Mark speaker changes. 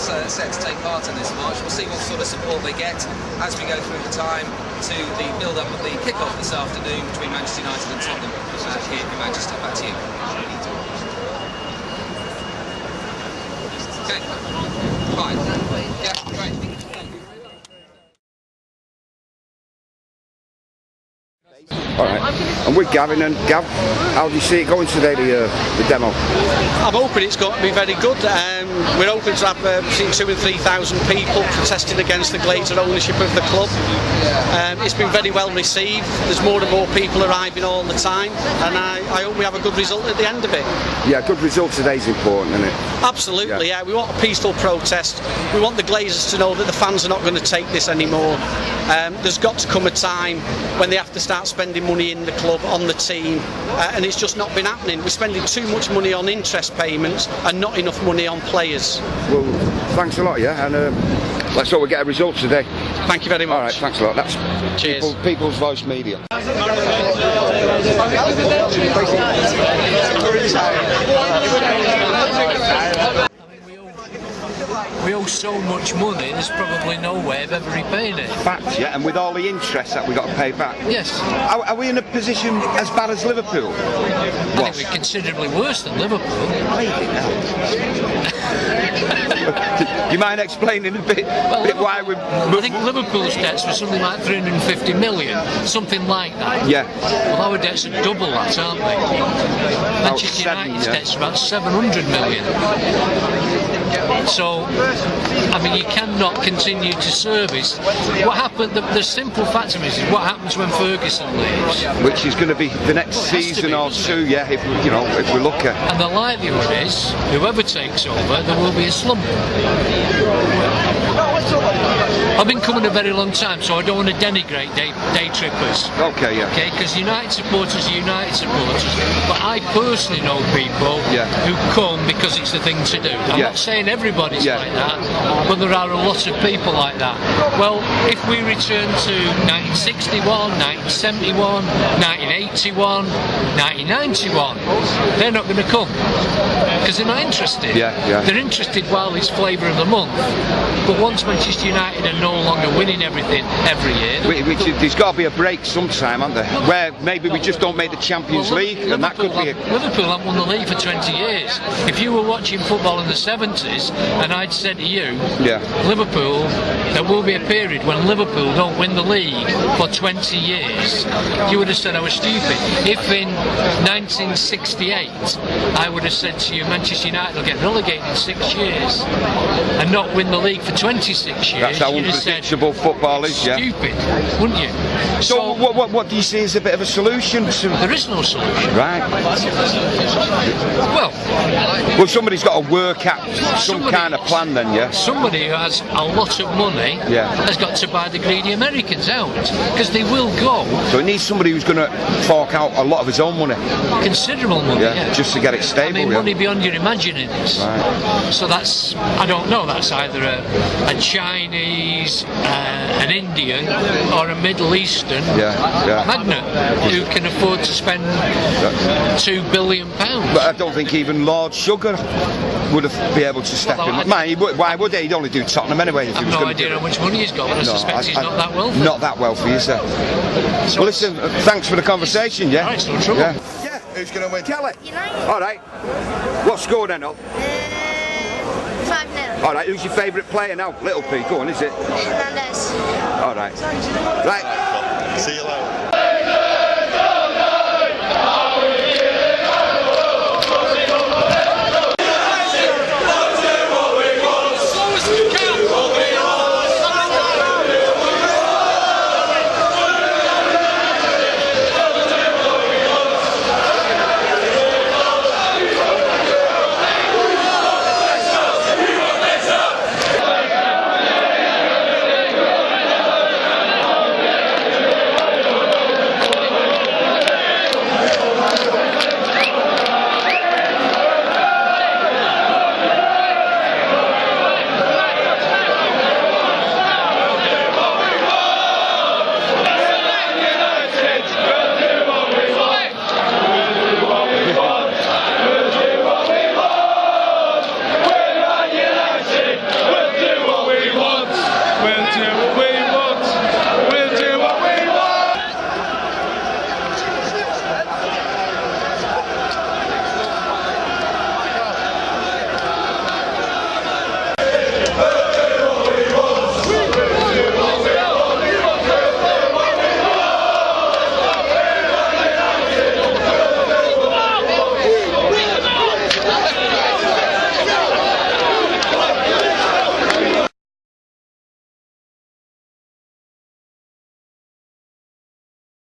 Speaker 1: set to take part in this march. We'll see what sort of support they get as we go through the time to the build-up of the kick-off this afternoon between Manchester United and Tottenham here in Manchester. Back to you. Okay. Fine. Yeah, great.
Speaker 2: All right, and with Gavin, and Gav, how do you see it going today, the demo?
Speaker 3: I'm hoping it's going to be very good. We're hoping to have between 2,000 and 3,000 people protesting against the Glazer ownership of the club. It's been very well received. There's more and more people arriving all the time, and I hope we have a good result at the end of it.
Speaker 2: Yeah, good result today is important, isn't it?
Speaker 3: Absolutely, yeah. We want a peaceful protest. We want the Glazers to know that the fans are not going to take this anymore. There's got to come a time when they have to start spending money in the club, on the team, and it's just not been happening. We're spending too much money on interest payments and not enough money on players.
Speaker 2: Well, thanks a lot, yeah, and let's hope we get a result today.
Speaker 3: Thank you very much.
Speaker 2: All right, thanks a lot. That's
Speaker 3: Cheers.
Speaker 2: People's Voice Media.
Speaker 4: We owe so much money, there's probably no way of ever repaying it.
Speaker 2: Fact, yeah, and with all the interest that we got to pay back.
Speaker 4: Yes.
Speaker 2: Are we in a position as bad as Liverpool?
Speaker 4: I think we're considerably worse than Liverpool.
Speaker 2: Do you mind explaining a bit why we?
Speaker 4: I think Liverpool's debts were something like 350 million, something like that.
Speaker 2: Yeah.
Speaker 4: Well, our debts are double that, aren't they? Manchester United's debts are about 700 million. So, I mean, you cannot continue to service. What happened? The simple fact of it is what happens when Ferguson leaves,
Speaker 2: which is going to be the next season or two. Yeah, if we look at.
Speaker 4: And the likelihood is, whoever takes over, there will be a slump. I've been coming a very long time, so I don't want to denigrate day trippers.
Speaker 2: Okay, yeah.
Speaker 4: Okay, because United supporters are United supporters, but I personally know people who come because it's the thing to do. I'm not saying everybody's like that, but there are a lot of people like that. Well, if we return to 1961, 1971, 1981, 1991, they're not going to come because they're not interested. They're interested while it's flavour of the month, but once Manchester United are no longer winning everything every year,
Speaker 2: there's got to be a break sometime, hasn't there? Where maybe we just don't make the Champions League, and that could be.
Speaker 4: Liverpool haven't won the league for 20 years. If you were watching football in the 70s, and I'd said to you, Liverpool, there will be a period when Liverpool don't win the league for 20 years, you would have said I was stupid. If in 1968 I would have said to you, Manchester United will get relegated in 6 years and not win the league for 26 years,
Speaker 2: that's how unpredictable football is,
Speaker 4: stupid, wouldn't you?
Speaker 2: So what do you see as a bit of a solution?
Speaker 4: There is no solution.
Speaker 2: Right. Well, somebody's got to work out some kind of plan then, yeah?
Speaker 4: Somebody who has a lot of money has got to buy the greedy Americans out, because they will go.
Speaker 2: So it needs somebody who's going to fork out a lot of his own money.
Speaker 4: Considerable money,
Speaker 2: just to get it stable.
Speaker 4: I mean, money beyond your imaginings.
Speaker 2: Right.
Speaker 4: So that's, I don't know, that's either a Chinese, an Indian, or a Middle Eastern magnate who can afford to spend £2 billion.
Speaker 2: But I don't think even Lord Sugar would have be able to step in. Why would he? He'd only do Tottenham anyway.
Speaker 4: I've no idea how much money he's got, but I suspect he's not that wealthy.
Speaker 2: Not that wealthy, is there? So well, listen, thanks for the conversation, yeah?
Speaker 4: Alright, no trouble.
Speaker 2: Yeah, who's going to win? Kelly?
Speaker 5: United.
Speaker 2: Alright. What score then, up?
Speaker 5: 5-0.
Speaker 2: Alright, who's your favourite player now? Little P, go on, is it?
Speaker 5: Hernandez.
Speaker 2: Alright. Right.
Speaker 6: See you later.